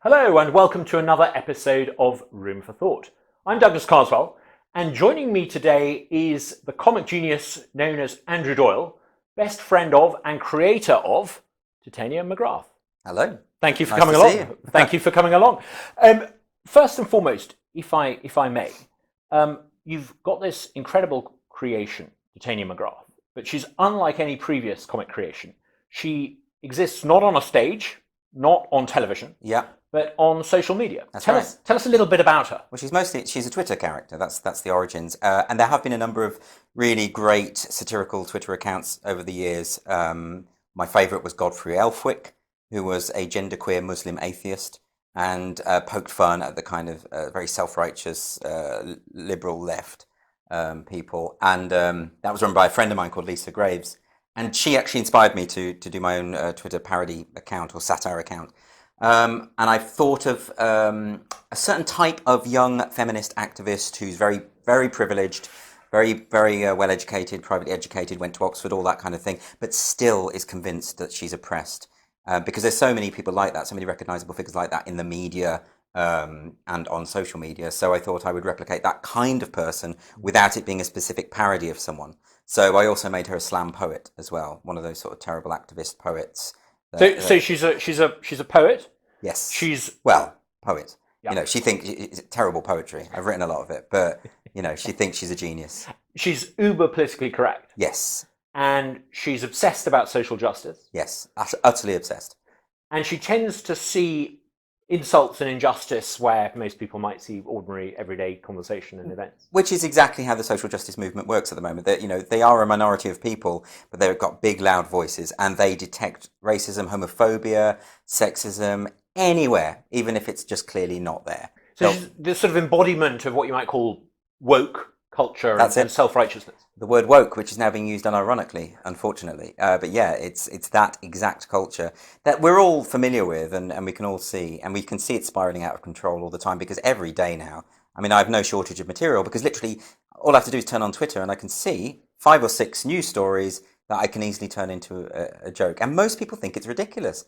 Hello and welcome to another episode of Room for Thought. I'm Douglas Carswell, and joining me today is the comic genius known as Andrew Doyle, best friend of and creator of Titania McGrath. Hello. Thank you for Nice coming to see along. you. Thank you for coming along. First and foremost, if I may, you've got this incredible creation, Titania McGrath, but she's unlike any previous comic creation. She exists not on a stage, not on television, Yeah, but on social media. That's Tell right. us a little bit about her. well, she's a Twitter character. That's the origins, and there have been a number of really great satirical Twitter accounts over the years. My favourite was Godfrey Elfwick, who was a genderqueer Muslim atheist and poked fun at the kind of very self-righteous liberal left people, and that was run by a friend of mine called Lisa Graves. And she actually inspired me to do my own Twitter parody account or satire account. And I've thought of a certain type of young feminist activist who's very, very privileged, very, very well educated, privately educated, went to Oxford, all that kind of thing, but still is convinced that she's oppressed. Because there's so many people like that, so many recognizable figures like that in the media and on social media. So I thought I would replicate that kind of person without it being a specific parody of someone. So I also made her a slam poet as well, one of those sort of terrible activist poets. So she's a poet. Yes. She's Poet. Yeah. You know, she thinks it's terrible poetry. I've written a lot of it, but she thinks she's a genius. she's uber politically correct, Yes. and she's obsessed about social justice, Yes. Utterly obsessed. and she tends to see insults and injustice where most people might see ordinary, everyday conversation and events. Which is exactly how the social justice movement works at the moment. That they are a minority of people, but they've got big, loud voices, and they detect racism, homophobia, sexism anywhere, even if it's just clearly not there. So she's this sort of embodiment of what you might call woke culture and self-righteousness. The word woke, which is now being used unironically, unfortunately. But yeah, it's that exact culture that we're all familiar with, and we can all see, and we can see it spiraling out of control all the time, because every day now, I mean, I have no shortage of material, because literally all I have to do is turn on Twitter and I can see 5 or 6 news stories that I can easily turn into a joke. And most people think it's ridiculous.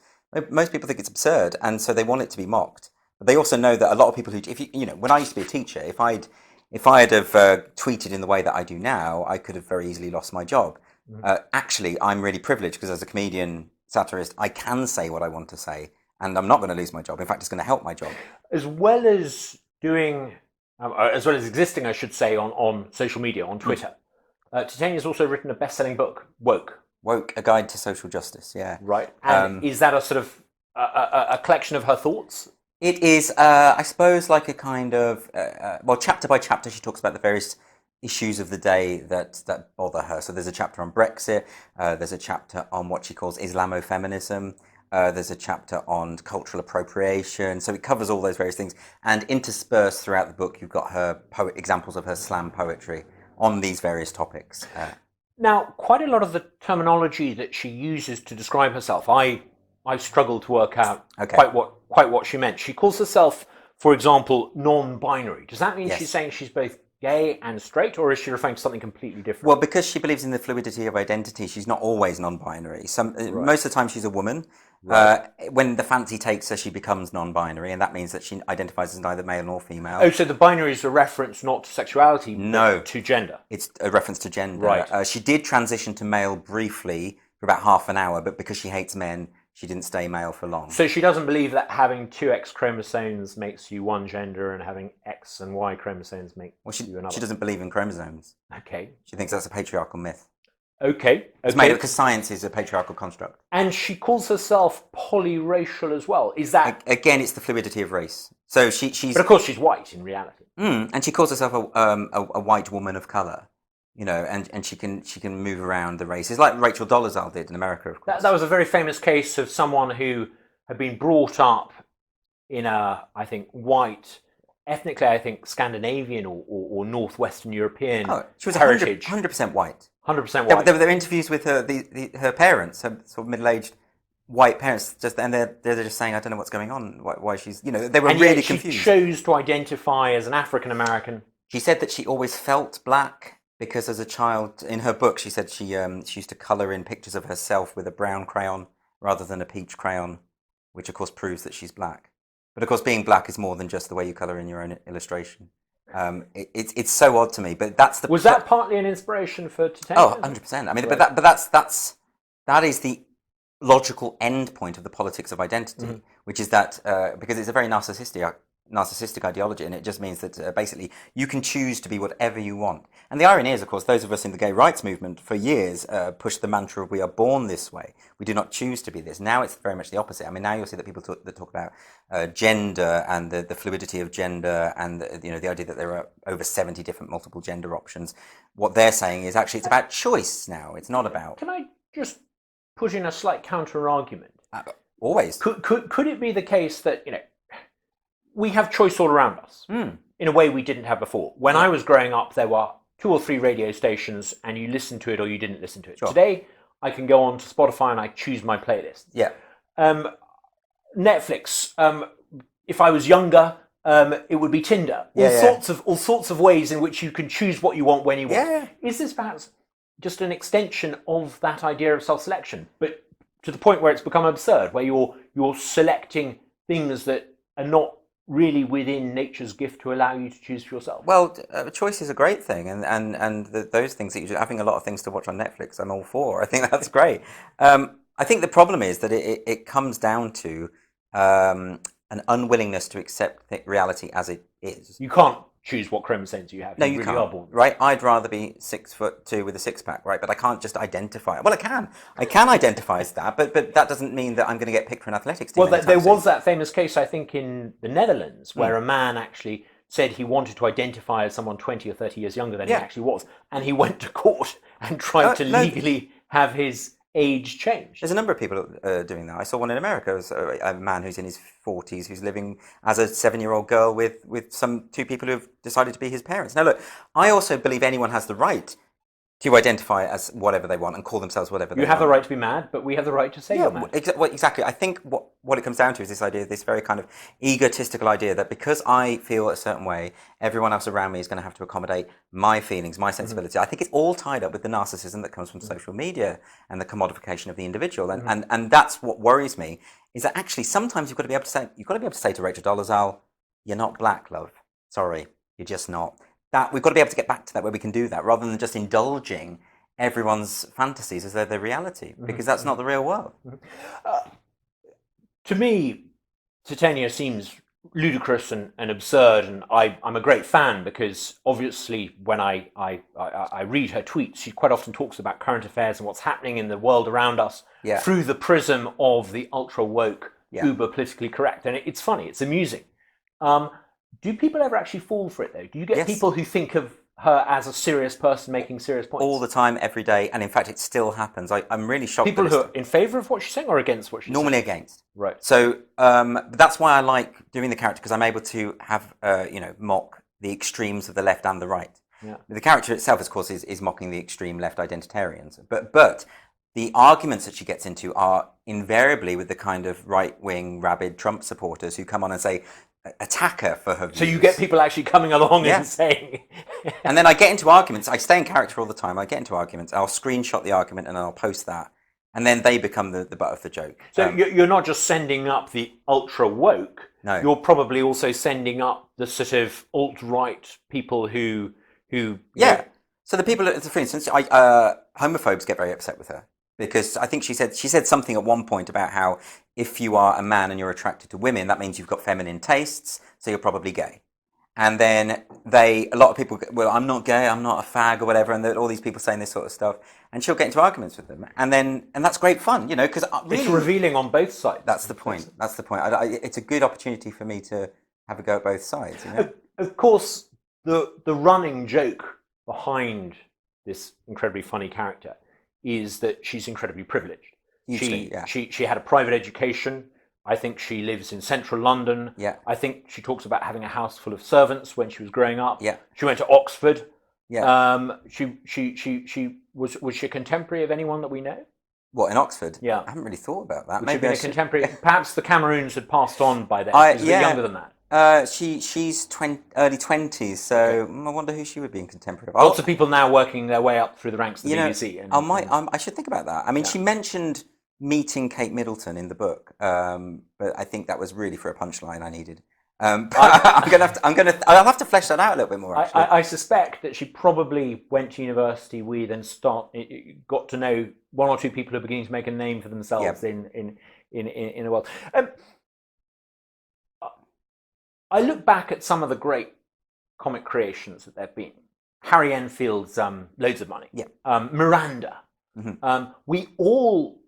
Most people think it's absurd, and so they want it to be mocked. But they also know that a lot of people who, when I used to be a teacher, if I'd have tweeted in the way that I do now, I could have very easily lost my job. Actually, I'm really privileged, because as a comedian, satirist, I can say what I want to say, and I'm not going to lose my job. In fact, it's going to help my job. As well as existing, I should say, on social media, on Twitter, Titania's also written a best-selling book, Woke. Woke, A Guide to Social Justice, yeah. Right. And is that a sort of a collection of her thoughts? It is, I suppose, like a kind of, chapter by chapter, she talks about the various issues of the day that bother her. So there's a chapter on Brexit, there's a chapter on what she calls Islamofeminism, there's a chapter on cultural appropriation. So it covers all those various things. And interspersed throughout the book, you've got her examples of her slam poetry on these various topics. Now, quite a lot of the terminology that she uses to describe herself, I struggled to work out quite what she meant. She calls herself, for example, non-binary. Does that mean Yes. she's saying she's both gay and straight, or is she referring to something completely different? Well, because she believes in the fluidity of identity, she's not always non-binary. Most of the time she's a woman. Right. When the fancy takes her, she becomes non-binary, and that means that she identifies as neither male nor female. Oh, so the binary is a reference not to sexuality, No. but to gender. It's a reference to gender. Right. She did transition to male briefly for about half an hour, but because she hates men, she didn't stay male for long. So she doesn't believe that having 2 X chromosomes makes you one gender, and having X and Y chromosomes make you another. She doesn't believe in chromosomes. Okay. She thinks that's a patriarchal myth. Okay. It's made because science is a patriarchal construct. And she calls herself polyracial as well. Is that Again, it's the fluidity of race. So she's. But of course, she's white in reality. And she calls herself a white woman of color, and she can move around the races like Rachel Dolezal did in America, of course. That was a very famous case of someone who had been brought up in a, I think, white, ethnically, I think, Scandinavian or Northwestern European she was heritage. 100% white. 100% white. There were interviews with her parents, her sort of middle-aged white parents, and they're just saying, I don't know what's going on, why she's, they were really confused. She chose to identify as an African American. She said that she always felt black because as a child, in her book, she said she used to colour in pictures of herself with a brown crayon rather than a peach crayon, which of course proves that she's black. But of course, being black is more than just the way you colour in your own illustration. It's so odd to me, but that's the... Was that partly an inspiration for Titania? Oh, 100%. I mean, Right. that is the logical end point of the politics of identity, which is that, because it's a very narcissistic ideology, and it just means that basically you can choose to be whatever you want. And the irony is, of course, those of us in the gay rights movement for years pushed the mantra of we are born this way. We do not choose to be this. Now it's very much the opposite. I mean, now you'll see that people that talk about gender and the fluidity of gender and the idea that there are over 70 different multiple gender options. What they're saying is actually it's about choice now. It's not about... Can I just put in a slight counter argument? Always. Could it be the case that, we have choice all around us in a way we didn't have before? When I was growing up, there were 2 or 3 radio stations and you listened to it or you didn't listen to it. Sure. Today, I can go on to Spotify and I choose my playlist. Yeah. Netflix, if I was younger, it would be Tinder. All sorts of ways in which you can choose what you want when you want. Yeah. Is this perhaps just an extension of that idea of self-selection, but to the point where it's become absurd, where you're selecting things that are not really within nature's gift to allow you to choose for yourself? Well, choice is a great thing, and those things that you're having a lot of things to watch on Netflix, I'm all for. I think that's great. I think the problem is that it comes down to an unwillingness to accept reality as it is. You can't choose what chromosomes you have. No, you really can't. are born. Right? I'd rather be 6'2" with a 6-pack, right? But I can't just identify. Well, I can. I can identify as that, but that doesn't mean that I'm going to get picked for an athletics team. Well, there was that famous case, I think, in the Netherlands, where a man actually said he wanted to identify as someone 20 or 30 years younger than he actually was, and he went to court and tried to legally have his age changed. There's a number of people doing that. I saw one in America. It was a man who's in his 40s who's living as a 7-year-old girl with some 2 people who've decided to be his parents. Now, look, I also believe anyone has the right to identify as whatever they want and call themselves whatever they want. You have the right to be mad, but we have the right to say you're mad. Exactly. I think what it comes down to is this idea, this very kind of egotistical idea that because I feel a certain way, everyone else around me is going to have to accommodate my feelings, my sensibility. I think it's all tied up with the narcissism that comes from social media and the commodification of the individual. And that's what worries me, is that actually sometimes you've got to be able to say to Rachel Dolezal, you're not black, love. Sorry, you're just not. We've got to be able to get back to that where we can do that rather than just indulging everyone's fantasies as though they're reality, because that's not the real world. To me, Titania seems ludicrous and absurd, and I'm a great fan because obviously when I read her tweets, she quite often talks about current affairs and what's happening in the world around us through the prism of the ultra woke, uber politically correct, and it's funny, it's amusing. Do people ever actually fall for it, though? Do you get people who think of her as a serious person making serious points? All the time, every day, and in fact, it still happens. I'm really shocked. People who are in favour of what she's saying or against what she's saying? Normally against. Right. So that's why I like doing the character, because I'm able to have, mock the extremes of the left and the right. Yeah. The character itself, of course, is mocking the extreme left identitarians. But the arguments that she gets into are invariably with the kind of right-wing, rabid Trump supporters who come on and say, attack her for her views. So you get people actually coming along and saying... And then I get into arguments. I stay in character all the time. I get into arguments. I'll screenshot the argument and I'll post that. And then they become the butt of the joke. So you're not just sending up the ultra woke. No. You're probably also sending up the sort of alt-right people who Yeah. So the people, for instance, homophobes get very upset with her. Because I think she said something at one point about how if you are a man and you're attracted to women, that means you've got feminine tastes, so you're probably gay. And then a lot of people, well, I'm not gay, I'm not a fag or whatever, and all these people saying this sort of stuff, and she'll get into arguments with them, and that's great fun, because really, it's revealing on both sides. That's the point. That's the point. It's a good opportunity for me to have a go at both sides. Of course, the running joke behind this incredibly funny character is that she's incredibly privileged. She had a private education. I think she lives in central London. Yeah. I think she talks about having a house full of servants when she was growing up. Yeah. She went to Oxford. Yeah. She was she a contemporary of anyone that we know? What, in Oxford? Yeah. I haven't really thought about that. Maybe a contemporary. Perhaps the Cameroons had passed on by then. She's a bit younger than that. She's early 20s, so I wonder who she would be in contemporary of. Lots of people now working their way up through the ranks of the BBC. I should think about that. I mean, she mentioned meeting Kate Middleton in the book, but I think that was really for a punchline I needed. But I'll have to flesh that out a little bit more. Actually, I suspect that she probably went to university with and got to know one or two people who are beginning to make a name for themselves in the world. I look back at some of the great comic creations that there've been. Harry Enfield's Loads of Money. Miranda. Mm-hmm. We all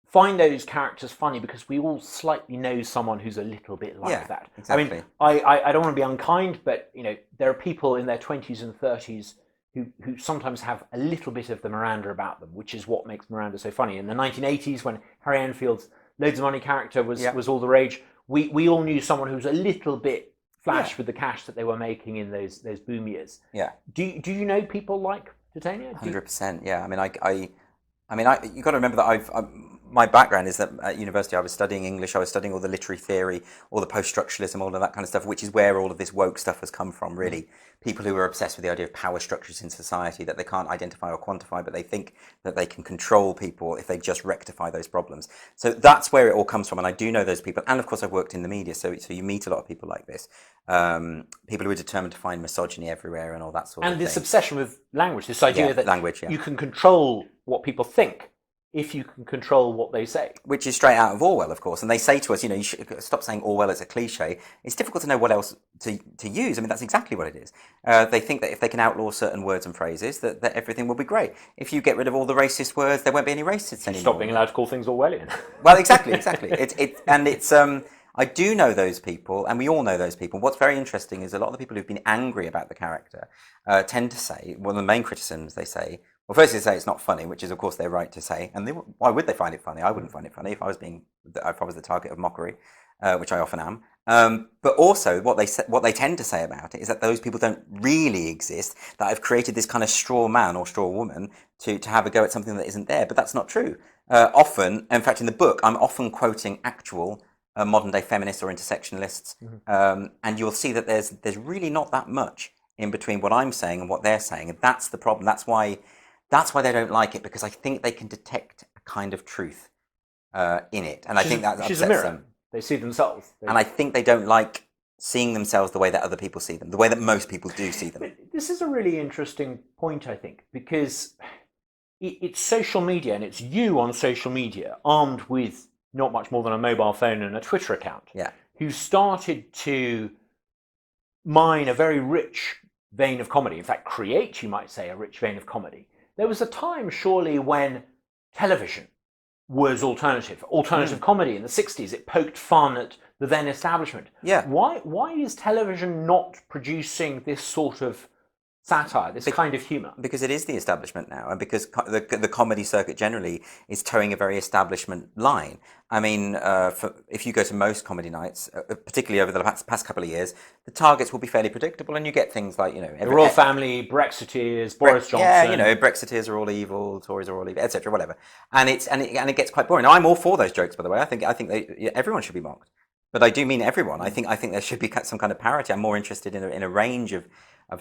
find those characters funny because we all slightly know someone who's a little bit like that. Exactly. I mean, I don't want to be unkind, but there are people in their 20s and 30s who sometimes have a little bit of the Miranda about them, which is what makes Miranda so funny. In the 1980s, when Harry Enfield's Loads of Money character was all the rage, we all knew someone who was a little bit flash with the cash that they were making in those boom years. Yeah. Do you know people like Titania? 100%. Yeah. I mean, you got to remember that my background is that at university I was studying English, I was studying all the literary theory, all the post-structuralism, all of that kind of stuff, which is where all of this woke stuff has come from, really. People who are obsessed with the idea of power structures in society that they can't identify or quantify, but they think that they can control people if they just rectify those problems. So that's where it all comes from, and I do know those people. And of course I've worked in the media, so you meet a lot of people like this. People who are determined to find misogyny everywhere and all that sort of thing. And this obsession with language, this idea that language, you can control what people think if you can control what they say. Which is straight out of Orwell, of course. And they say to us, you should stop saying Orwell, it's a cliche. It's difficult to know what else to use. I mean, that's exactly what it is. They think that if they can outlaw certain words and phrases, that everything will be great. If you get rid of all the racist words, there won't be any racists anymore. Stop being allowed to call things Orwellian. Well, exactly. I do know those people, and we all know those people. What's very interesting is a lot of the people who've been angry about the character tend to say, one of the main criticisms they say, well, first they say it's not funny, which is of course their right to say, and why would they find it funny? I wouldn't find it funny if I was the target of mockery, which I often am. But also what they tend to say about it is that those people don't really exist, that I've created this kind of straw man or straw woman to have a go at something that isn't there. But that's not true. Often, in fact, in the book, I'm often quoting actual modern day feminists or intersectionalists, and you'll see that there's really not that much in between what I'm saying and what they're saying, and that's the problem. That's why they don't like it, because I think they can detect a kind of truth in it, and I think that upsets them. They see themselves, and I think they don't like seeing themselves the way that other people see them, the way that most people do see them. This is a really interesting point, I think, because it's social media, and it's you on social media, armed with not much more than a mobile phone and a Twitter account, who started to mine a very rich vein of comedy. In fact, create, you might say, a rich vein of comedy. There was a time, surely, when television was alternative comedy in the 60s. It poked fun at the then establishment. Yeah. Why is television not producing this sort of satire, this kind of humour? Because it is the establishment now, and because the comedy circuit generally is towing a very establishment line. I mean, if you go to most comedy nights, particularly over the past couple of years, the targets will be fairly predictable, and you get things like, the Royal Family, Brexiteers, Boris Johnson. Yeah, Brexiteers are all evil, Tories are all evil, etc., whatever. And it gets quite boring. Now, I'm all for those jokes, by the way. I think everyone should be mocked, but I do mean everyone. I think there should be some kind of parity. I'm more interested in a range of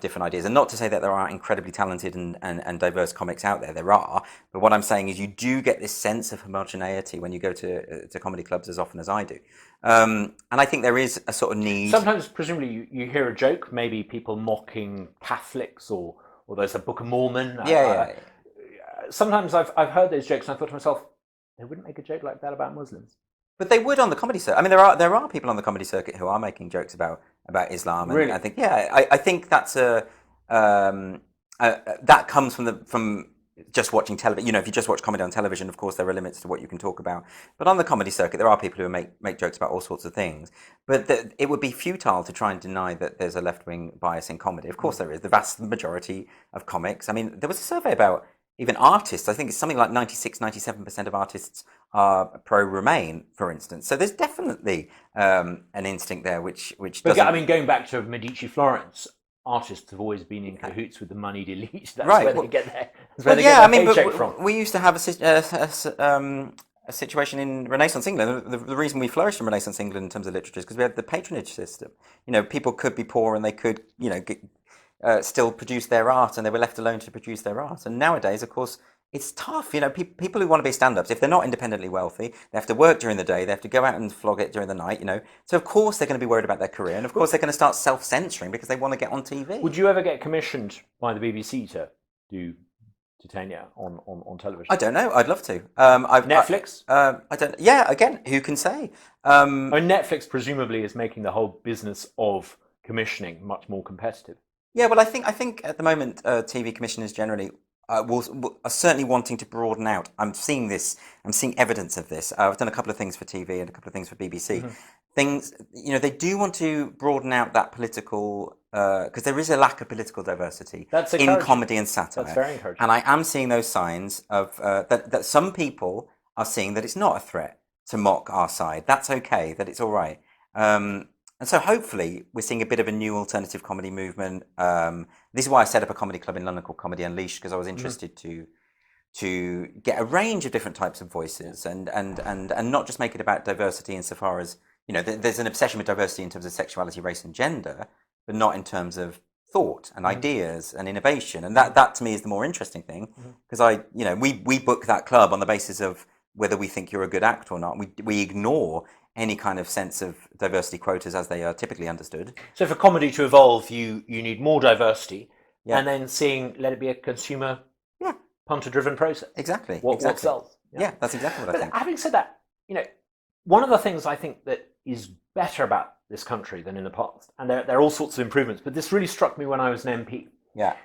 different ideas, and not to say that there aren't incredibly talented and diverse comics out there. There are, but what I'm saying is you do get this sense of homogeneity when you go to comedy clubs as often as I do, and I think there is a sort of need. Sometimes, presumably, you hear a joke, maybe people mocking Catholics, or there's a Book of Mormon. Sometimes I've heard those jokes, and I thought to myself, they wouldn't make a joke like that about Muslims. But they would on the comedy circuit. I mean, there are people on the comedy circuit who are making jokes about Islam. And really? I think, I think that's that comes from just watching television. If you just watch comedy on television, of course, there are limits to what you can talk about. But on the comedy circuit, there are people who make jokes about all sorts of things. But it would be futile to try and deny that there's a left-wing bias in comedy. Of course there is. The vast majority of comics. I mean, there was a survey about even artists. I think it's something like 96-97% of artists are pro-Remain, for instance. So there's definitely an instinct there which doesn't... I mean, going back to Medici Florence, artists have always been in cahoots with the moneyed elite. That's right. where they get their paycheck from. We used to have a situation in Renaissance England. The reason we flourished in Renaissance England in terms of literature is because we had the patronage system. People could be poor and they could, still produce their art, and they were left alone to produce their art. And nowadays, of course, it's tough. People who want to be stand-ups, if they're not independently wealthy, they have to work during the day, they have to go out and flog it during the night. So of course they're going to be worried about their career, and of course they're going to start self-censoring because they want to get on TV. Would you ever get commissioned by the BBC to do Titania on television? I don't know. I'd love to. Netflix? I don't. Yeah, again, who can say? I mean, Netflix presumably is making the whole business of commissioning much more competitive. Yeah, well, I think at the moment, TV commissioners generally are certainly wanting to broaden out. I'm seeing this. I'm seeing evidence of this. I've done a couple of things for TV and a couple of things for BBC. Mm-hmm. Things, they do want to broaden out that political, because there is a lack of political diversity in comedy and satire. That's very encouraging. And I am seeing those signs of that some people are seeing that it's not a threat to mock our side. That's okay. That it's all right. And so hopefully we're seeing a bit of a new alternative comedy movement. This is why I set up a comedy club in London called Comedy Unleashed, because I was interested to get a range of different types of voices and not just make it about diversity insofar as, there's an obsession with diversity in terms of sexuality, race and gender, but not in terms of thought and ideas and innovation. And that to me is the more interesting thing, because we book that club on the basis of whether we think you're a good actor or not. We ignore any kind of sense of diversity quotas as they are typically understood. So for comedy to evolve, you need more diversity, and then let it be a consumer, punter-driven process. Exactly. What sells? Yeah, that's exactly what I think. Having said that, one of the things I think that is better about this country than in the past, and there are all sorts of improvements, but this really struck me when I was an MP. Yeah.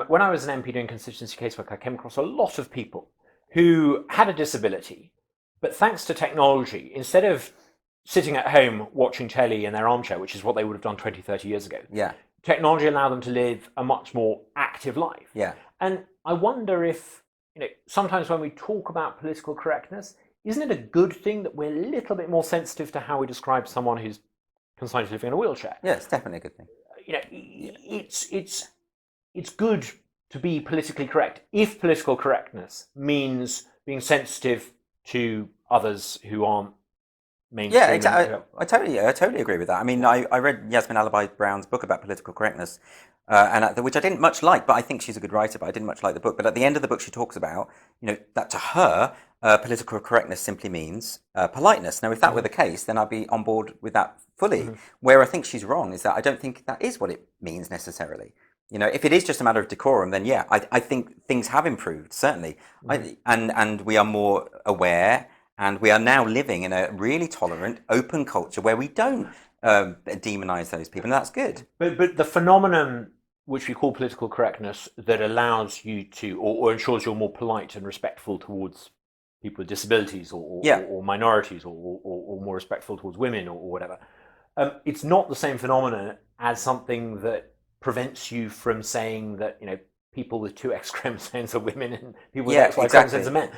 When I was an MP doing constituency casework, I came across a lot of people who had a disability, but thanks to technology, instead of sitting at home watching telly in their armchair, which is what they would have done 20, 30 years ago. Yeah. Technology allowed them to live a much more active life. Yeah. And I wonder if, sometimes when we talk about political correctness, isn't it a good thing that we're a little bit more sensitive to how we describe someone who's consigned to living in a wheelchair? Yeah, it's definitely a good thing. It's good to be politically correct if political correctness means being sensitive to others who aren't mainstream. Yeah, exactly. I totally agree with that. I mean, I read Yasmin Alibhai-Brown's book about political correctness, which I didn't much like, but I think she's a good writer, but I didn't much like the book. But at the end of the book, she talks about, that to her, political correctness simply means politeness. Now, if that were the case, then I'd be on board with that fully. Where I think she's wrong is that I don't think that is what it means necessarily. If it is just a matter of decorum, then yeah, I think things have improved, certainly. And we are more aware. And we are now living in a really tolerant, open culture where we don't demonize those people, and that's good. But the phenomenon which we call political correctness that allows you to, or ensures you're more polite and respectful towards people with disabilities or minorities or more respectful towards women or whatever, it's not the same phenomenon as something that prevents you from saying that, people with 2X chromosomes are women and people with XY chromosomes are men.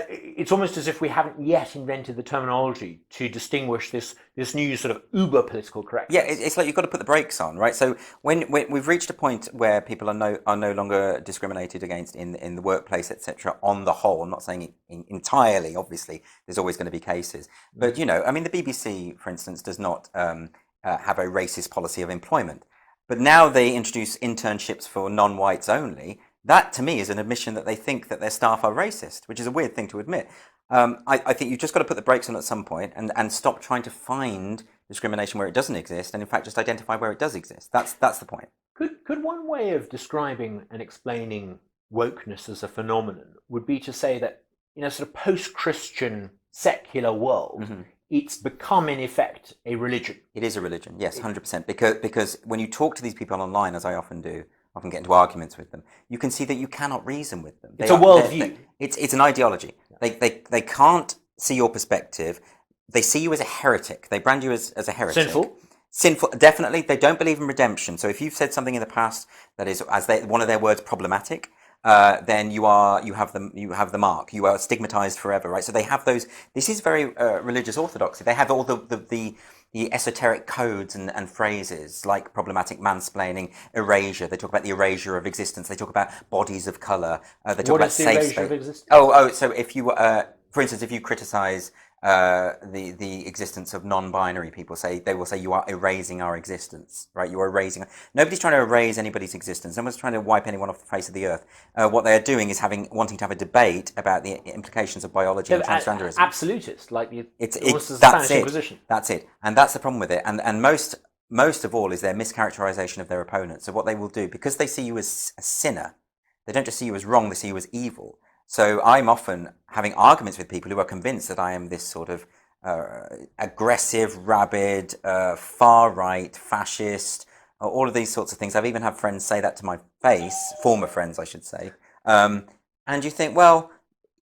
It's almost as if we haven't yet invented the terminology to distinguish this new sort of uber political correctness. Yeah, it's like you've got to put the brakes on, right? So when we've reached a point where people are no longer discriminated against in the workplace, etc. On the whole, I'm not saying it entirely. Obviously, there's always going to be cases, but I mean, the BBC, for instance, does not have a racist policy of employment. But now they introduce internships for non-whites only. That, to me, is an admission that they think that their staff are racist, which is a weird thing to admit. I think you've just got to put the brakes on at some point and stop trying to find discrimination where it doesn't exist, and in fact just identify where it does exist. That's the point. Could one way of describing and explaining wokeness as a phenomenon would be to say that in a sort of post-Christian secular world, it's become, in effect, a religion. It is a religion, yes, 100%. Because when you talk to these people online, as I often do, often get into arguments with them, you can see that you cannot reason with them. It's a worldview. It's an ideology. They can't see your perspective. They see you as a heretic. They brand you as a heretic. Sinful, definitely. They don't believe in redemption. So if you've said something in the past that is, one of their words, problematic, then you have the mark. You are stigmatized forever, right? So they have those. This is very religious orthodoxy. They have all the esoteric codes and phrases like problematic, mansplaining, erasure. They talk about the erasure of existence. They talk about bodies of color. They talk about safe space. Of existence? Oh. So if you, for instance, if you criticize the existence of non-binary people. They will say you are erasing our existence, right? You are erasing. Nobody's trying to erase anybody's existence. No one's trying to wipe anyone off the face of the earth. What they are doing is wanting to have a debate about the implications of biology and transgenderism. Absolutist, like the Spanish Inquisition. That's it, and that's the problem with it. And most of all is their mischaracterization of their opponent. So what they will do, because they see you as a sinner, they don't just see you as wrong, they see you as evil. So I'm often having arguments with people who are convinced that I am this sort of aggressive, rabid, far-right, fascist, all of these sorts of things. I've even had friends say that to my face, former friends, I should say. And you think, well,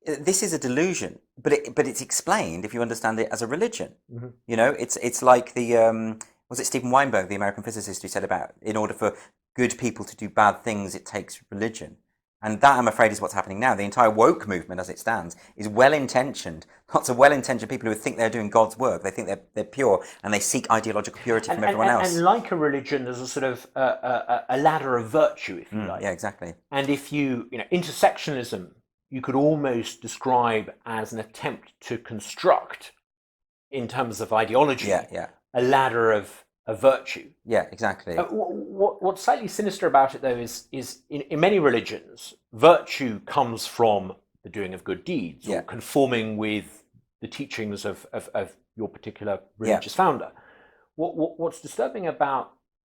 this is a delusion, but it's explained if you understand it as a religion. Mm-hmm. You know, it's like was it Stephen Weinberg, the American physicist, who said about in order for good people to do bad things, it takes religion. And that, I'm afraid, is what's happening now. The entire woke movement, as it stands, is well-intentioned. Lots of well-intentioned people who think they're doing God's work. They think they're pure, and they seek ideological purity from everyone else. And like a religion, there's a sort of a ladder of virtue, if you like. Yeah, exactly. And if intersectionalism, you could almost describe as an attempt to construct, in terms of ideology, a ladder of virtue. Yeah, exactly. What's slightly sinister about it, though, is in many religions, virtue comes from the doing of good deeds or conforming with the teachings of your particular religious founder. What's disturbing about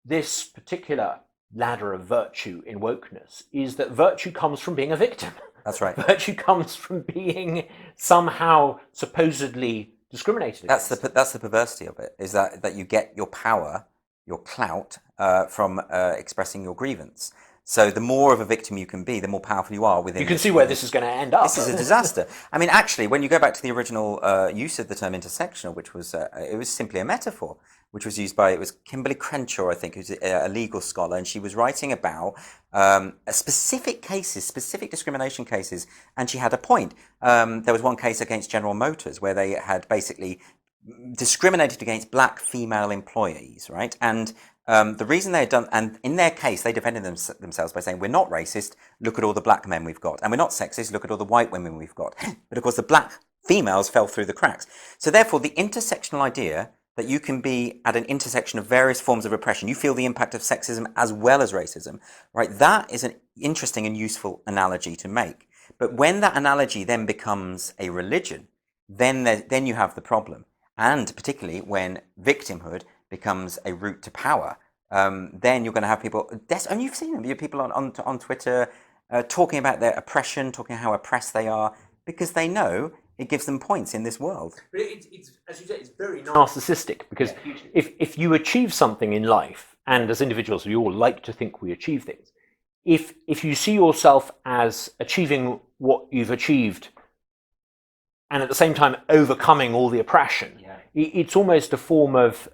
this particular ladder of virtue in wokeness is that virtue comes from being a victim. That's right. Virtue comes from being somehow supposedly discriminated against. That's the perversity of it, is that you get your power, your clout, from expressing your grievance. So the more of a victim you can be, the more powerful you are within. You can see where this is going to end up. This is a disaster. I mean, actually, when you go back to the original use of the term intersectional, which was it was simply a metaphor, which was used by, it was Kimberly Crenshaw, I think, who's a legal scholar, and she was writing about specific cases, specific discrimination cases, and she had a point. There was one case against General Motors where they had basically discriminated against black female employees, right? And the reason they had done, and in their case, they defended themselves by saying, we're not racist, look at all the black men we've got. And we're not sexist, look at all the white women we've got. But of course, the black females fell through the cracks. So therefore, the intersectional idea that you can be at an intersection of various forms of oppression, you feel the impact of sexism as well as racism, right? That is an interesting and useful analogy to make. But when that analogy then becomes a religion, then you have the problem. And particularly when victimhood becomes a route to power, then you're going to have people, and you've seen them, people on Twitter talking about their oppression, talking how oppressed they are, because they know it gives them points in this world. But it's as you say, it's very narcissistic, because if you achieve something in life, and as individuals we all like to think we achieve things, if you see yourself as achieving what you've achieved and at the same time overcoming all the oppression, it's almost a form of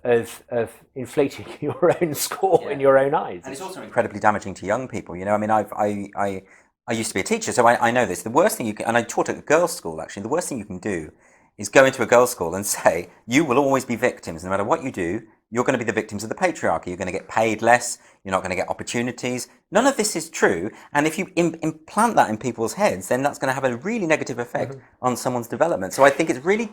inflating your own score in your own eyes. And it's also incredibly damaging to young people. You know, I mean, I used to be a teacher, so I know this. The worst thing you can, and I taught at a girls' school actually, the worst thing you can do is go into a girls' school and say, you will always be victims. No matter what you do, you're going to be the victims of the patriarchy. You're going to get paid less. You're not going to get opportunities. None of this is true. And if you implant that in people's heads, then that's going to have a really negative effect on someone's development. So I think it's really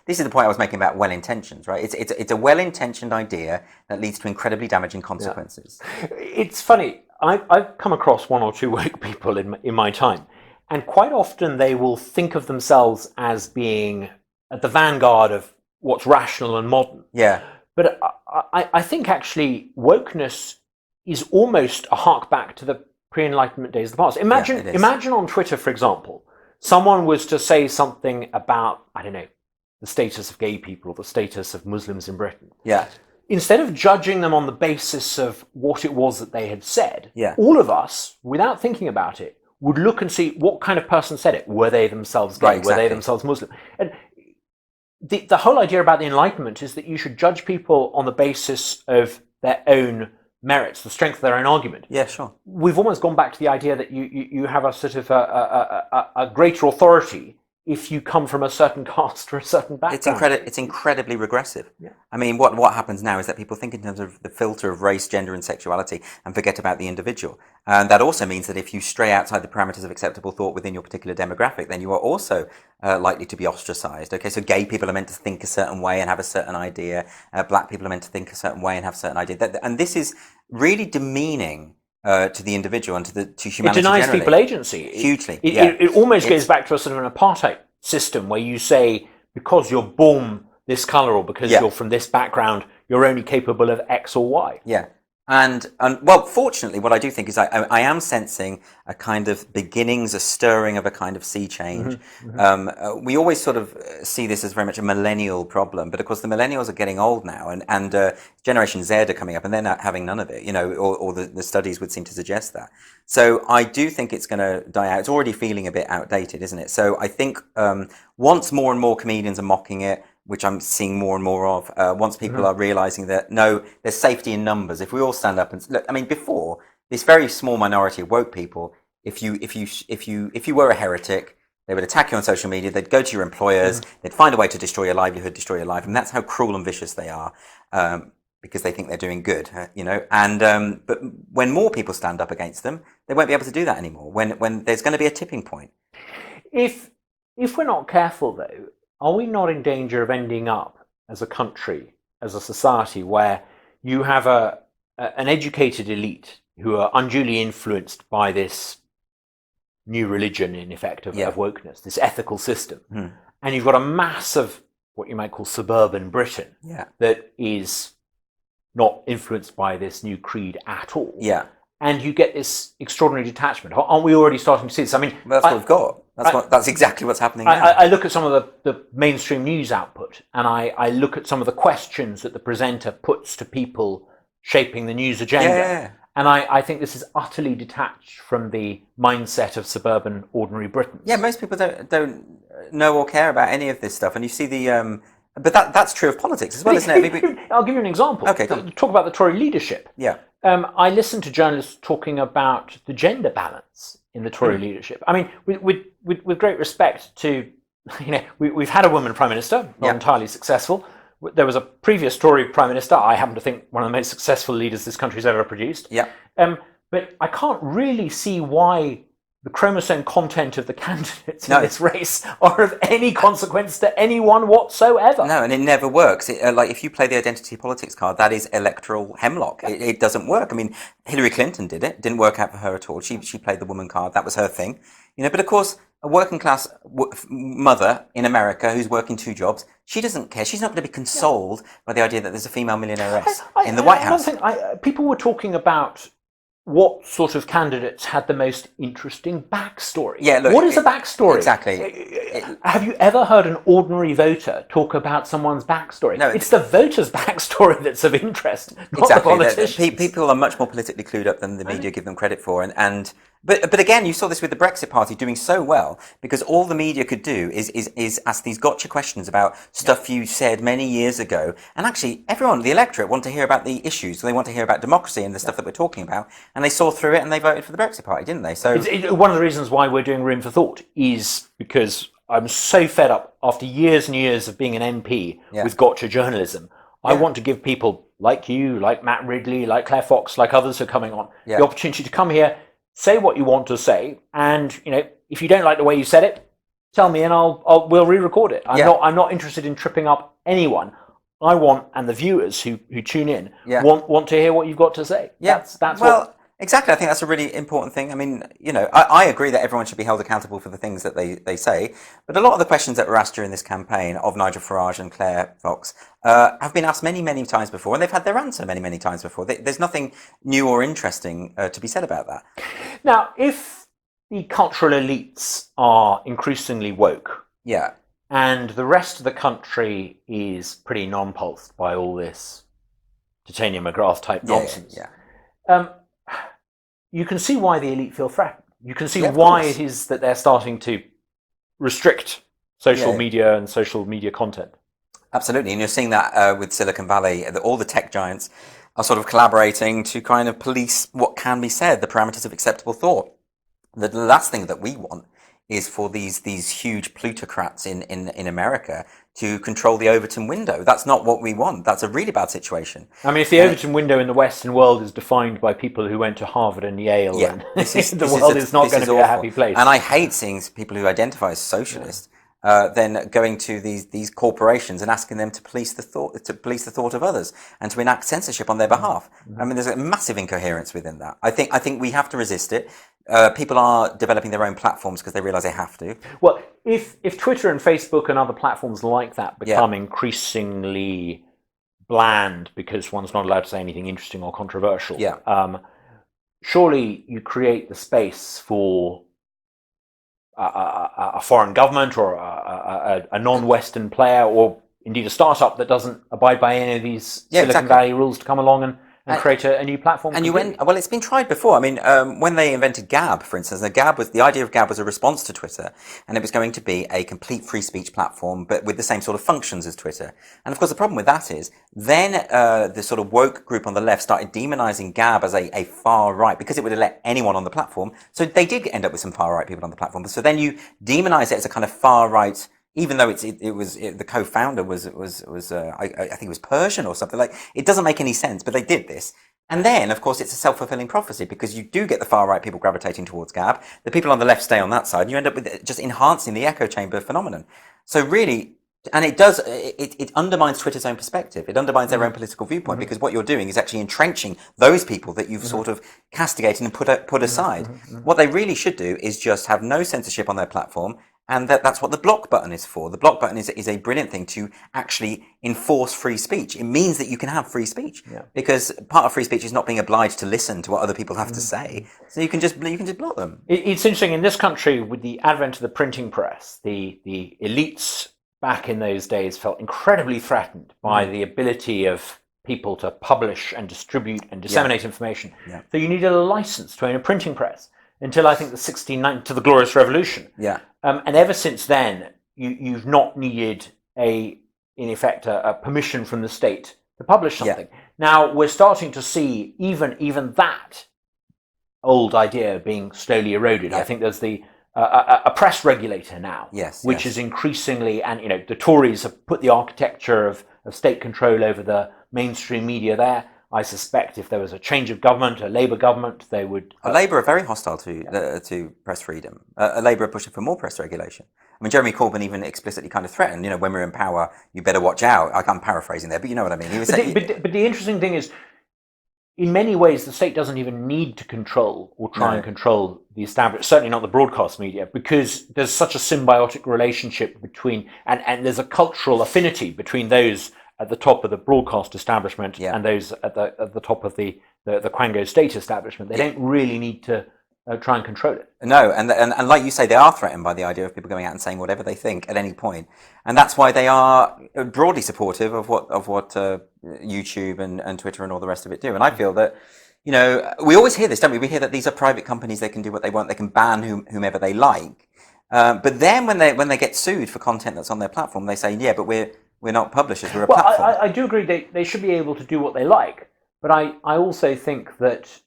this is the point I was making about well-intentions, right? It's a well-intentioned idea that leads to incredibly damaging consequences. Yeah. It's funny. I've come across one or two woke people in my time, and quite often they will think of themselves as being at the vanguard of what's rational and modern. Yeah. But I think actually wokeness is almost a hark back to the pre-Enlightenment days of the past. Imagine on Twitter, for example, someone was to say something about, I don't know, the status of gay people or the status of Muslims in Britain. Yeah. Instead of judging them on the basis of what it was that they had said, all of us, without thinking about it, would look and see what kind of person said it. Were they themselves gay? Right, exactly. Were they themselves Muslim? And the whole idea about the Enlightenment is that you should judge people on the basis of their own merits, the strength of their own argument. Yeah, sure. We've almost gone back to the idea that you have a sort of a greater authority if you come from a certain caste or a certain background. It's incredibly regressive. Yeah. I mean, what happens now is that people think in terms of the filter of race, gender, and sexuality, and forget about the individual. And that also means that if you stray outside the parameters of acceptable thought within your particular demographic, then you are also likely to be ostracized. Okay, so gay people are meant to think a certain way and have a certain idea. Black people are meant to think a certain way and have a certain idea. And this is really demeaning to the individual and to humanity. It denies generally. people agency. Hugely. It almost goes back to a sort of an apartheid system where you say, because you're born this color or because you're from this background, you're only capable of X or Y. Yeah. And well, fortunately, what I do think is I am sensing a kind of beginnings, a stirring of a kind of sea change. We always sort of see this as very much a millennial problem, but of course the millennials are getting old now, and Generation Z are coming up, and they're not having none of it, you know, or the studies would seem to suggest that. So I do think it's going to die out. It's already feeling a bit outdated, isn't it? So I think once more and more comedians are mocking it, which I'm seeing more and more of, once people are realizing that, no, there's safety in numbers. If we all stand up and look, I mean, before, this very small minority of woke people, if you were a heretic, they would attack you on social media, they'd go to your employers, they'd find a way to destroy your livelihood, destroy your life, and that's how cruel and vicious they are, because they think they're doing good, you know. And but when more people stand up against them, they won't be able to do that anymore, when there's going to be a tipping point. If we're not careful, though, are we not in danger of ending up as a country, as a society, where you have an educated elite who are unduly influenced by this new religion, in effect, of wokeness, this ethical system, and you've got a mass of what you might call suburban Britain that is not influenced by this new creed at all? Yeah. And you get this extraordinary detachment. Aren't we already starting to see this? I mean, well, that's what we've got. That's exactly what's happening now. I look at some of the mainstream news output, and I look at some of the questions that the presenter puts to people shaping the news agenda. And I think this is utterly detached from the mindset of suburban, ordinary Britons. Yeah, most people don't know or care about any of this stuff. And you see the... but that's true of politics as well, isn't it? I'll give you an example. Okay, talk about the Tory leadership. Yeah. I listen to journalists talking about the gender balance in the Tory leadership. I mean, with great respect to, you know, we've had a woman prime minister, not entirely successful. There was a previous Tory prime minister, I happen to think one of the most successful leaders this country's ever produced. Yeah. But I can't really see why the chromosome content of the candidates in this race are of any consequence to anyone whatsoever. No, and it never works. Like, if you play the identity politics card, that is electoral hemlock. It doesn't work. I mean, Hillary Clinton did it. It didn't work out for her at all. She played the woman card. That was her thing. You know, but of course, a working class mother in America who's working 2 jobs, she doesn't care. She's not going to be consoled by the idea that there's a female millionaireess in the White House. People were talking about what sort of candidates had the most interesting backstory. Yeah, look, what is a backstory? Exactly. Have you ever heard an ordinary voter talk about someone's backstory? No, it's the voter's backstory that's of interest, not the politicians. People are much more politically clued up than the media give them credit for. But again, you saw this with the Brexit Party doing so well because all the media could do is ask these gotcha questions about stuff you said many years ago. And actually, everyone, the electorate, want to hear about the issues. They want to hear about democracy and the stuff that we're talking about. And they saw through it and they voted for the Brexit Party, didn't they? So one of the reasons why we're doing Room for Thought is because I'm so fed up after years and years of being an MP with gotcha journalism. I want to give people like you, like Matt Ridley, like Claire Fox, like others who are coming on, the opportunity to come here, say what you want to say, and you know, if you don't like the way you said it, tell me, and we'll re-record it. I'm not interested in tripping up anyone. I want, and the viewers who tune in want to hear what you've got to say. Yeah, that's well, exactly. I think that's a really important thing. I mean, you know, I agree that everyone should be held accountable for the things that they say, but a lot of the questions that were asked during this campaign of Nigel Farage and Claire Fox have been asked many, many times before, and they've had their answer many, many times before. There's nothing new or interesting to be said about that. Now, if the cultural elites are increasingly woke, and the rest of the country is pretty non-pulsed by all this Titania McGrath type nonsense, you can see why the elite feel threatened. You can see why it is that they're starting to restrict social media and social media content. Absolutely, and you're seeing that with Silicon Valley. All the tech giants are sort of collaborating to kind of police what can be said, the parameters of acceptable thought. The last thing that we want is for these huge plutocrats in America to control the Overton window. That's not what we want. That's a really bad situation. I mean, if the Overton window in the Western world is defined by people who went to Harvard and Yale, Yeah, and the world is not going to be a happy place. And I hate seeing people who identify as socialist then going to these corporations and asking them to police the thought of others and to enact censorship on their behalf. I mean, there's a massive incoherence within that. I think we have to resist it. People are developing their own platforms because they realise they have to. Well, if Twitter and Facebook and other platforms like that become increasingly bland because one's not allowed to say anything interesting or controversial, surely you create the space for a foreign government or a non-Western player, or indeed a startup that doesn't abide by any of these Silicon Valley rules, to come along and create a new platform. And well, it's been tried before. I mean, when they invented Gab, for instance, the idea of Gab was a response to Twitter, and it was going to be a complete free speech platform, but with the same sort of functions as Twitter. And of course, the problem with that is then the sort of woke group on the left started demonizing Gab as a far right because it would have let anyone on the platform. So they did end up with some far right people on the platform. So then you demonize it as a kind of far right. Even though the co-founder was I think it was Persian or something, like, it doesn't make any sense, but they did this. And then, of course, it's a self-fulfilling prophecy because you do get the far-right people gravitating towards Gab. The people on the left stay on that side, and you end up with just enhancing the echo chamber phenomenon. So really, and it undermines Twitter's own perspective. It undermines their own political viewpoint because what you're doing is actually entrenching those people that you've sort of castigated and put aside. What they really should do is just have no censorship on their platform. And that's what the block button is for. The block button is a brilliant thing to actually enforce free speech. It means that you can have free speech because part of free speech is not being obliged to listen to what other people have to say. So you can just block them. It's interesting in this country with the advent of the printing press. The elites back in those days felt incredibly threatened by the ability of people to publish and distribute and disseminate information. So you needed a license to own a printing press until I think the 1690 to the Glorious Revolution. And ever since then, you've not needed in effect a permission from the state to publish something. Now we're starting to see even that old idea being slowly eroded. I think there's a press regulator now, which is increasingly, and the Tories have put the architecture of state control over the mainstream media there. I suspect if there was a change of government, a Labour government, they would... Labour are very hostile to press freedom. Labour are pushing for more press regulation. I mean, Jeremy Corbyn even explicitly kind of threatened, when we're in power, you better watch out. I'm paraphrasing there, but you know what I mean. He was but the interesting thing is, in many ways, the state doesn't even need to control or try and control the established, certainly not the broadcast media, because there's such a symbiotic relationship between, and there's a cultural affinity between those at the top of the broadcast establishment and those at the top of the Quango state establishment. They don't really need to try and control it. No, and like you say, they are threatened by the idea of people going out and saying whatever they think at any point, and that's why they are broadly supportive of what YouTube and Twitter and all the rest of it do. And I feel that we always hear this, don't we? We hear that these are private companies; they can do what they want, they can ban whomever they like. But then when they get sued for content that's on their platform, they say, yeah, but we're not publishers, we're a platform. I do agree they should be able to do what they like, but I also think that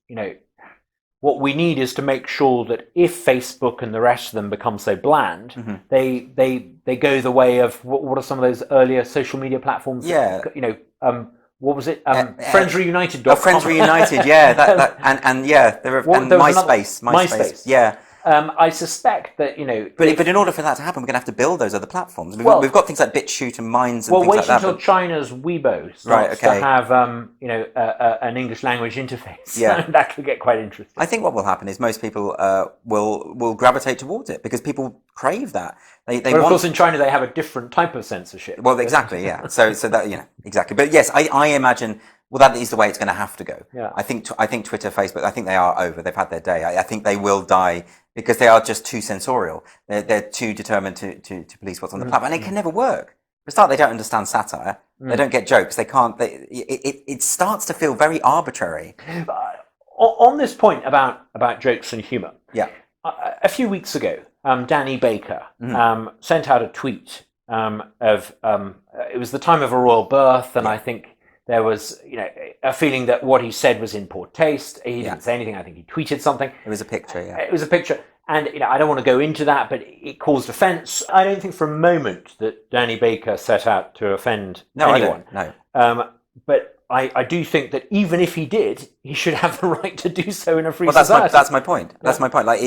what we need is to make sure that if Facebook and the rest of them become so bland, they go the way of what are some of those earlier social media platforms? What was it? Friends Reunited. Friends Reunited. Yeah, MySpace. Yeah. I suspect that but in order for that to happen, we're going to have to build those other platforms. We've got things like BitChute and Minds and things like that. Wait until China's Weibo starts to have an English language interface. That could get quite interesting. I think what will happen is most people will gravitate towards it because people crave that. Of course, in China they have a different type of censorship. Well, exactly, yeah. So that exactly. But yes, I imagine. Well, that is the way it's going to have to go. I think Twitter, Facebook, I think they are over. They've had their day. I think they will die because they are just too censorial. They're too determined to police what's on the platform, and it can never work. For a start, they don't understand satire. They don't get jokes. They can't. It starts to feel very arbitrary. On this point about jokes and humour, a few weeks ago, Danny Baker sent out a tweet of it was the time of a royal birth, and I think there was, a feeling that what he said was in poor taste. He didn't say anything. I think he tweeted something. It was a picture, It was a picture. And I don't want to go into that, but it caused offence. I don't think for a moment that Danny Baker set out to offend anyone. I don't, no. But I do think that even if he did, he should have the right to do so in a free society. That's my point. That's my point. Like,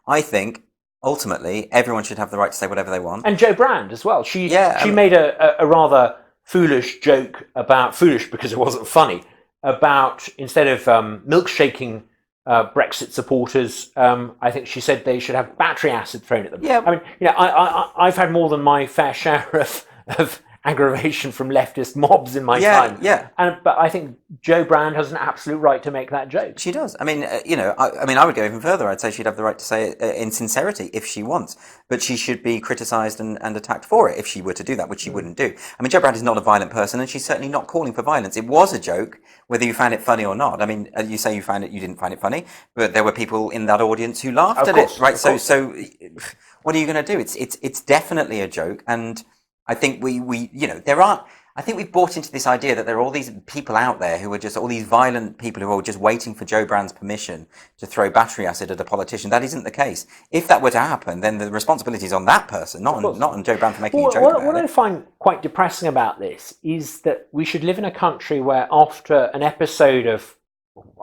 I think ultimately everyone should have the right to say whatever they want. And Jo Brand as well. She Yeah, made a rather foolish joke about, foolish because it wasn't funny, about instead of milkshaking Brexit supporters, I think she said they should have battery acid thrown at them. Yeah. I mean, I've had more than my fair share of aggravation from leftist mobs in my time. Yeah. But I think Jo Brand has an absolute right to make that joke. She does. I mean, I would go even further. I'd say she'd have the right to say it in sincerity if she wants, but she should be criticised and attacked for it if she were to do that, which she wouldn't do. I mean, Jo Brand is not a violent person, and she's certainly not calling for violence. It was a joke, whether you found it funny or not. I mean, you say you didn't find it funny, but there were people in that audience who laughed at it, right? So what are you going to do? It's definitely a joke, and I think I think we've bought into this idea that there are all these people out there who are just all these violent people who are just waiting for Jo Brand's permission to throw battery acid at a politician. That isn't the case. If that were to happen, then the responsibility is on that person, not on Jo Brand for making a joke about it. What I find quite depressing about this is that we should live in a country where after an episode of,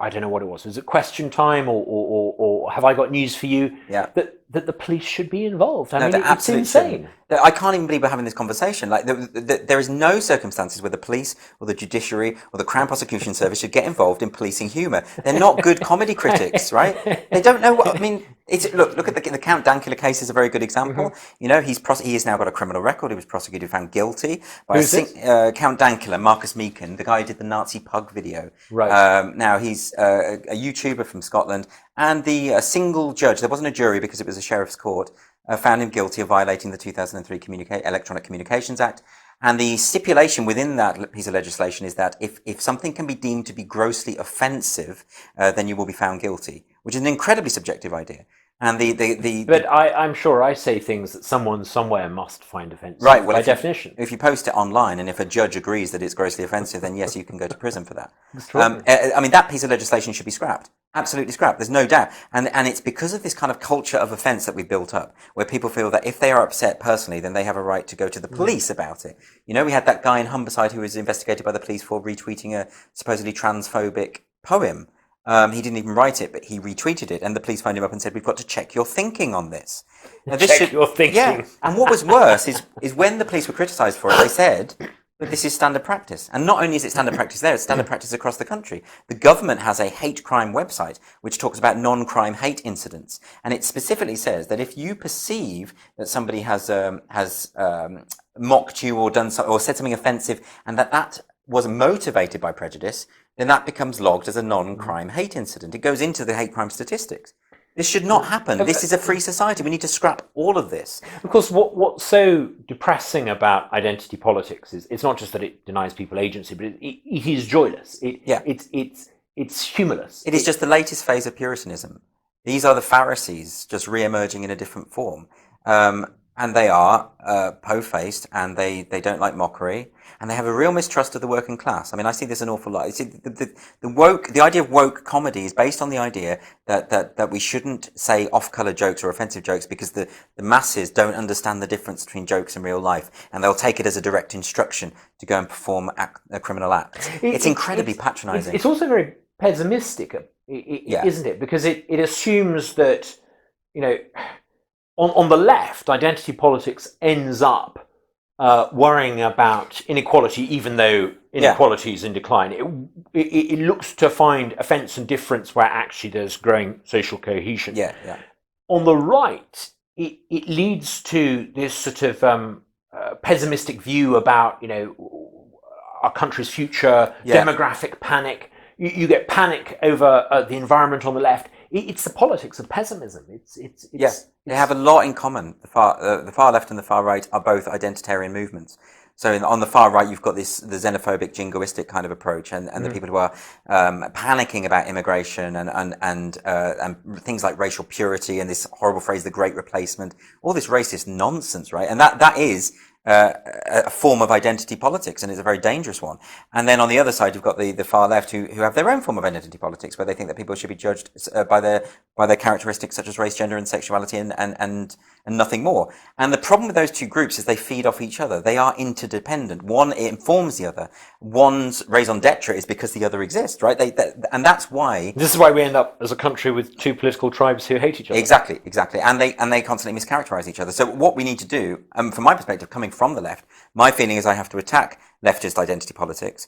I don't know what it was it Question Time or Have I Got News for You? Yeah. That the police should be involved. I mean, it's insane. I can't even believe we're having this conversation. Like, there is no circumstances where the police or the judiciary or the Crown Prosecution Service should get involved in policing humour. They're not good comedy critics, right? They don't know what I mean. Look at the Count Dankula case is a very good example. Mm-hmm. He has now got a criminal record. He was prosecuted, found guilty by Count Dankula, Marcus Meekin, the guy who did the Nazi pug video. Right. Now he's a YouTuber from Scotland, and the single judge, there wasn't a jury because it was a sheriff's court, found him guilty of violating the 2003 Electronic Communications Act. And the stipulation within that piece of legislation is that if something can be deemed to be grossly offensive, then you will be found guilty, which is an incredibly subjective idea. And But I'm sure I say things that someone somewhere must find offensive, right, well, by definition. If you post it online and if a judge agrees that it's grossly offensive, then yes, you can go to prison for that. I mean, that piece of legislation should be scrapped. Absolutely scrapped. There's no doubt. And it's because of this kind of culture of offence that we've built up, where people feel that if they are upset personally, then they have a right to go to the police about it. We had that guy in Humberside who was investigated by the police for retweeting a supposedly transphobic poem. He didn't even write it, but he retweeted it, and the police phoned him up and said, "We've got to check your thinking on this." Now, check your thinking. Yeah. And what was worse is when the police were criticised for it, they said, but this is standard practice. And not only is it standard practice there, it's standard practice across the country. The government has a hate crime website which talks about non-crime hate incidents. And it specifically says that if you perceive that somebody has mocked you or done or said something offensive, and that was motivated by prejudice, then that becomes logged as a non-crime hate incident. It goes into the hate crime statistics. This should not happen. This is a free society. We need to scrap all of this. Of course, what's so depressing about identity politics is it's not just that it denies people agency, but it is joyless. It's humorless. It is just the latest phase of Puritanism. These are the Pharisees just re-emerging in a different form. And they are po-faced, and they don't like mockery, and they have a real mistrust of the working class. I mean, I see this an awful lot. See, the idea of woke comedy is based on the idea that we shouldn't say off-color jokes or offensive jokes because the masses don't understand the difference between jokes and real life, and they'll take it as a direct instruction to go and perform a criminal act. It's incredibly patronising. It's also very pessimistic, isn't it? Because it assumes that, on the left, identity politics ends up worrying about inequality, even though inequality is in decline. It looks to find offence and difference where actually there's growing social cohesion. On the right, it leads to this sort of pessimistic view about our country's future, demographic panic. You get panic over the environment on the left. It's the politics of pessimism. They have a lot in common. The far left and the far right are both identitarian movements. So on the far right, you've got the xenophobic, jingoistic kind of approach, and the people who are panicking about immigration and things like racial purity and this horrible phrase, the Great Replacement, all this racist nonsense, right? And that is a form of identity politics, and it's a very dangerous one. And then on the other side, you've got the far left who have their own form of identity politics, where they think that people should be judged by their characteristics such as race, gender, and sexuality, and nothing more. And the problem with those two groups is they feed off each other. They are interdependent. One informs the other. One's raison d'etre is because the other exists, right? And that's why. This is why we end up as a country with two political tribes who hate each other. Exactly. And they constantly mischaracterize each other. So what we need to do, from my perspective, coming from the left, my feeling is I have to attack leftist identity politics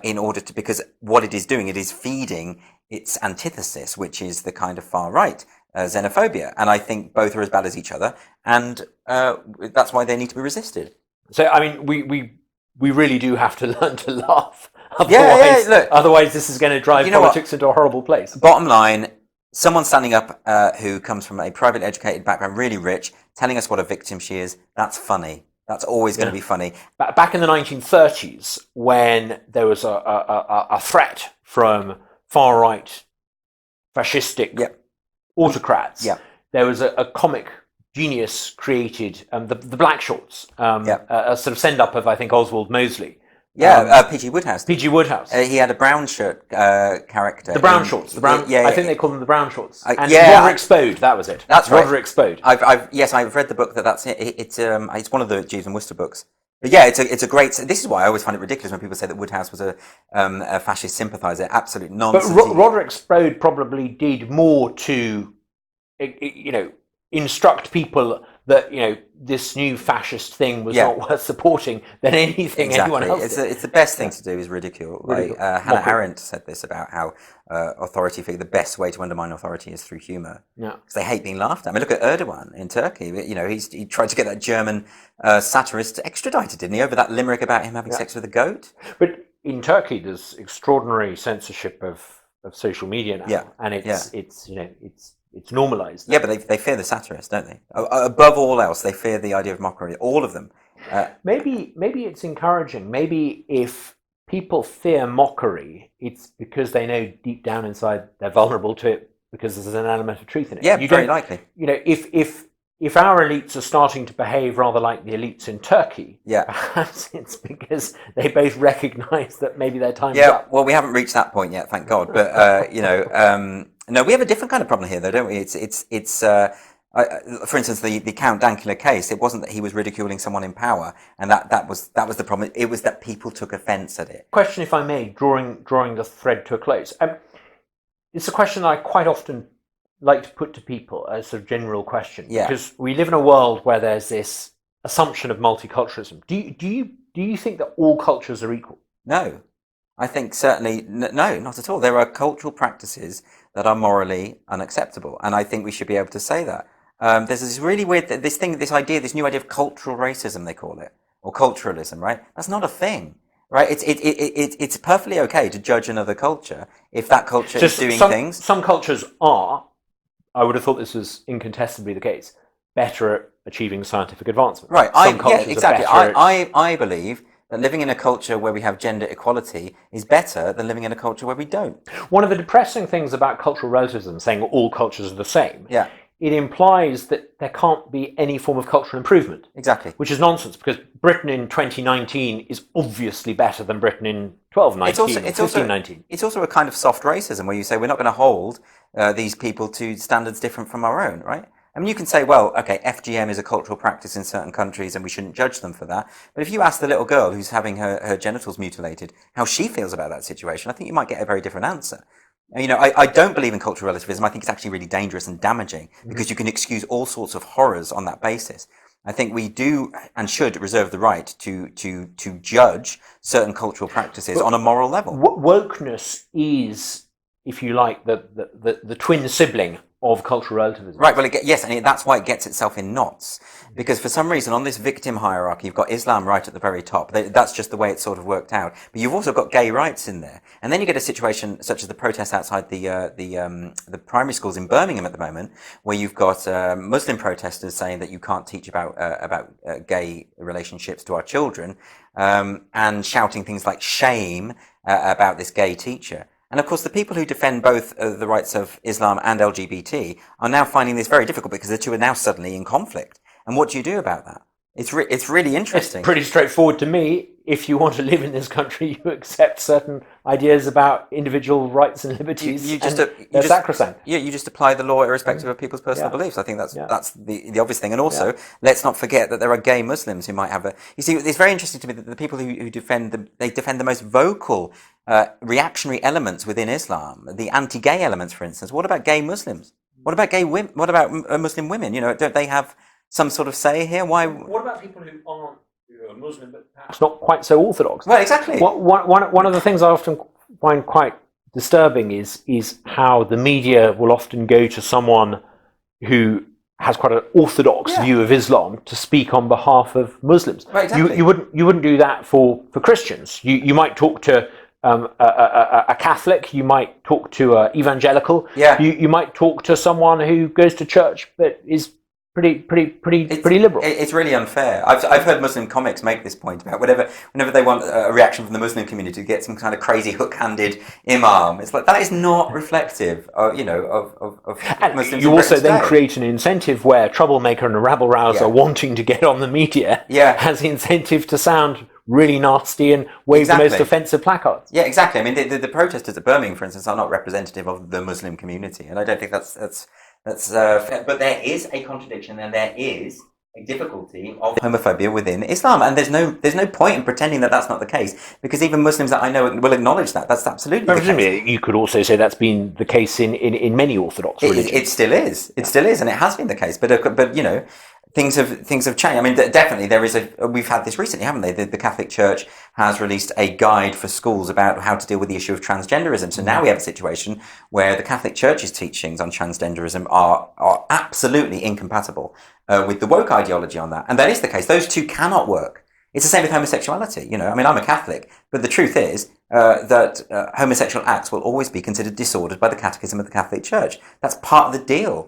in order to, because what it is doing, it is feeding its antithesis, which is the kind of far right xenophobia. And I think both are as bad as each other, and that's why they need to be resisted. So, I mean, we really do have to learn to laugh. Otherwise, this is going to drive politics into a horrible place. Bottom line, someone standing up who comes from a privately educated background, really rich, telling us what a victim she is, that's funny. That's always going to be funny. Back in the 1930s, when there was a threat from far-right fascistic autocrats, there was a comic genius created, the Black Shorts, a sort of send-up of, I think, Oswald Mosley. P.G. Wodehouse. P.G. Wodehouse. He had a brown shirt character. The Brown Shorts. I think they called them the Brown Shorts. And Roderick Spode, that was it. That's right. Roderick Spode. I've read the book. That's it. It's one of the Jeeves and Wooster books. But yeah, it's a great. This is why I always find it ridiculous when people say that Wodehouse was a fascist sympathiser. Absolute nonsense. But Roderick Spode probably did more to, instruct people that this new fascist thing was not worth supporting than anything anyone else did. It's the best thing to do is ridicule. Hannah Arendt said this about how authority figure, the best way to undermine authority is through humour. Because they hate being laughed at. I mean, look at Erdogan in Turkey. He tried to get that German satirist extradited, didn't he, over that limerick about him having sex with a goat? But in Turkey, there's extraordinary censorship of social media now, and it's normalised. Yeah, but they fear the satirist, don't they? Above all else, they fear the idea of mockery. All of them. Maybe it's encouraging. Maybe if people fear mockery, it's because they know deep down inside they're vulnerable to it, because there's an element of truth in it. Yeah, very likely. If our elites are starting to behave rather like the elites in Turkey, perhaps it's because they both recognise that maybe their time's up. Yeah, well, we haven't reached that point yet, thank God. But no, we have a different kind of problem here, though, don't we? It's for instance, the Count Dankula case. It wasn't that he was ridiculing someone in power, and that was the problem. It was that people took offence at it. Question, if I may, drawing the thread to a close. It's a question that I quite often like to put to people as a general question, because we live in a world where there's this assumption of multiculturalism. Do you think that all cultures are equal? No, I think certainly no, not at all. There are cultural practices that are morally unacceptable, and I think we should be able to say that. There's this really weird this new idea of cultural racism, they call it, or culturalism, right? That's not a thing. Right, it's perfectly okay to judge another culture if that culture is doing things. Some cultures are, I would have thought this was incontestably the case, better at achieving scientific advancement. Right, exactly. I believe that living in a culture where we have gender equality is better than living in a culture where we don't. One of the depressing things about cultural relativism, saying all cultures are the same, it implies that there can't be any form of cultural improvement. Exactly. Which is nonsense, because Britain in 2019 is obviously better than Britain in 1219 or 1519. It's also a kind of soft racism where you say we're not going to hold these people to standards different from our own, right? I mean, you can say, well, okay, FGM is a cultural practice in certain countries and we shouldn't judge them for that. But if you ask the little girl who's having her genitals mutilated how she feels about that situation, I think you might get a very different answer. I don't believe in cultural relativism. I think it's actually really dangerous and damaging because you can excuse all sorts of horrors on that basis. I think we do and should reserve the right to judge certain cultural practices on a moral level. Wokeness is, if you like, the twin sibling of cultural relativism. Right, well, yes, and that's why it gets itself in knots. Because for some reason, on this victim hierarchy, you've got Islam right at the very top. That's just the way it's sort of worked out. But you've also got gay rights in there. And then you get a situation such as the protests outside the primary schools in Birmingham at the moment, where you've got Muslim protesters saying that you can't teach about gay relationships to our children, and shouting things like shame about this gay teacher. And of course, the people who defend both the rights of Islam and LGBT are now finding this very difficult because the two are now suddenly in conflict. And what do you do about that? It's really interesting. It's pretty straightforward to me. If you want to live in this country, you accept certain ideas about individual rights and liberties. They're sacrosanct. Yeah, you just apply the law irrespective of people's personal beliefs. I think that's the obvious thing. And also, let's not forget that there are gay Muslims who might have a. You see, it's very interesting to me that the people who defend the most vocal reactionary elements within Islam, the anti-gay elements, for instance. What about gay Muslims? What about gay women? What about Muslim women? Don't they have some sort of say here? Why? What about people who aren't Muslim, but perhaps not quite so orthodox? Well, exactly. One of the things I often find quite disturbing is how the media will often go to someone who has quite an orthodox view of Islam to speak on behalf of Muslims. Right, exactly. You wouldn't do that for Christians. You might talk to a Catholic, you might talk to an evangelical, you might talk to someone who goes to church but is pretty liberal. It's really unfair. I've heard Muslim comics make this point about whenever they want a reaction from the Muslim community to get some kind of crazy hook-handed imam. It's like that is not reflective, of Muslims. You also then create an incentive where a troublemaker and a rabble rouser wanting to get on the media has the incentive to sound really nasty and wave the most offensive placards. Yeah, exactly. I mean, the protesters at Birmingham, for instance, are not representative of the Muslim community, and I don't think that's fair. But there is a contradiction, and there is a difficulty of homophobia within Islam, and there's no point in pretending that that's not the case, because even Muslims that I know will acknowledge that that's absolutely the case. You could also say that's been the case in many Orthodox religions. It still is. It still is, and it has been the case. But things have changed. I mean, definitely there is we've had this recently, haven't they? The Catholic Church has released a guide for schools about how to deal with the issue of transgenderism. So now we have a situation where the Catholic Church's teachings on transgenderism are absolutely incompatible with the woke ideology on that. And that is the case. Those two cannot work. It's the same with homosexuality. I mean, I'm a Catholic, but the truth is that homosexual acts will always be considered disordered by the Catechism of the Catholic Church. That's part of the deal.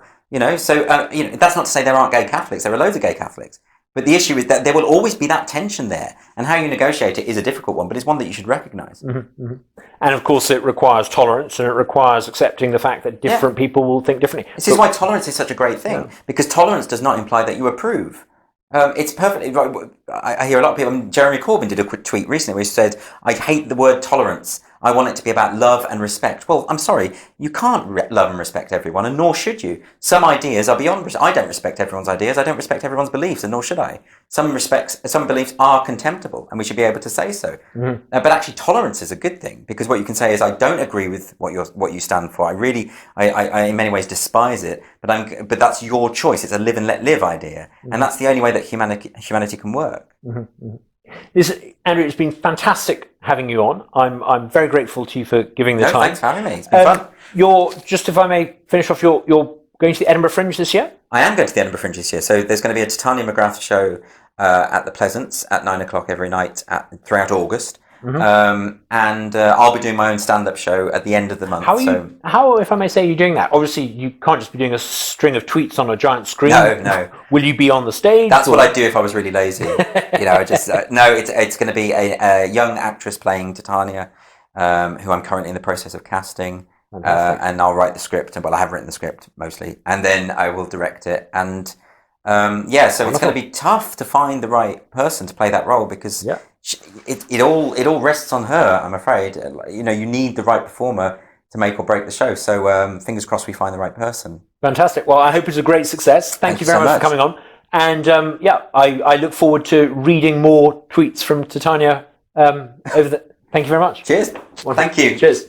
So that's not to say there aren't gay Catholics. There are loads of gay Catholics. But the issue is that there will always be that tension there. And how you negotiate it is a difficult one, but it's one that you should recognise. Mm-hmm, mm-hmm. And of course it requires tolerance, and it requires accepting the fact that different people will think differently. This is why tolerance is such a great thing, because tolerance does not imply that you approve. It's perfectly right. I hear a lot of people. Jeremy Corbyn did a quick tweet recently where he said, "I hate the word tolerance. I want it to be about love and respect." Well, I'm sorry, you can't love and respect everyone, and nor should you. Some ideas are beyond. I don't respect everyone's ideas. I don't respect everyone's beliefs, and nor should I. Some beliefs are contemptible, and we should be able to say so. Mm-hmm. But actually, tolerance is a good thing, because what you can say is, "I don't agree with what you stand for. I in many ways despise it. But that's your choice. It's a live and let live idea, mm-hmm. and that's the only way that humanity can work." Mm-hmm. Andrew, it's been fantastic having you on. I'm very grateful to you for giving the time. Thanks for having me. It's been fun. Just if I may finish off, you're going to the Edinburgh Fringe this year? I am going to the Edinburgh Fringe this year. So there's going to be a Titania McGrath show at the Pleasance at 9:00 every night throughout August. Mm-hmm. And I'll be doing my own stand-up show at the end of the month. How, if I may say, are you doing that? Obviously, you can't just be doing a string of tweets on a giant screen. No. Will you be on the stage? That's what I'd do if I was really lazy. It's going to be a young actress playing Titania, who I'm currently in the process of casting. And I'll write the script. Well, I have written the script mostly, and then I will direct it. And so it's going to be tough to find the right person to play that role, because it all rests on her, I'm afraid. You need the right performer to make or break the show. So fingers crossed we find the right person. Fantastic. Well, I hope it's a great success. Thank you very much for coming on. And I look forward to reading more tweets from Titania over the. Thank you very much. Cheers. Well, thank you. Cheers.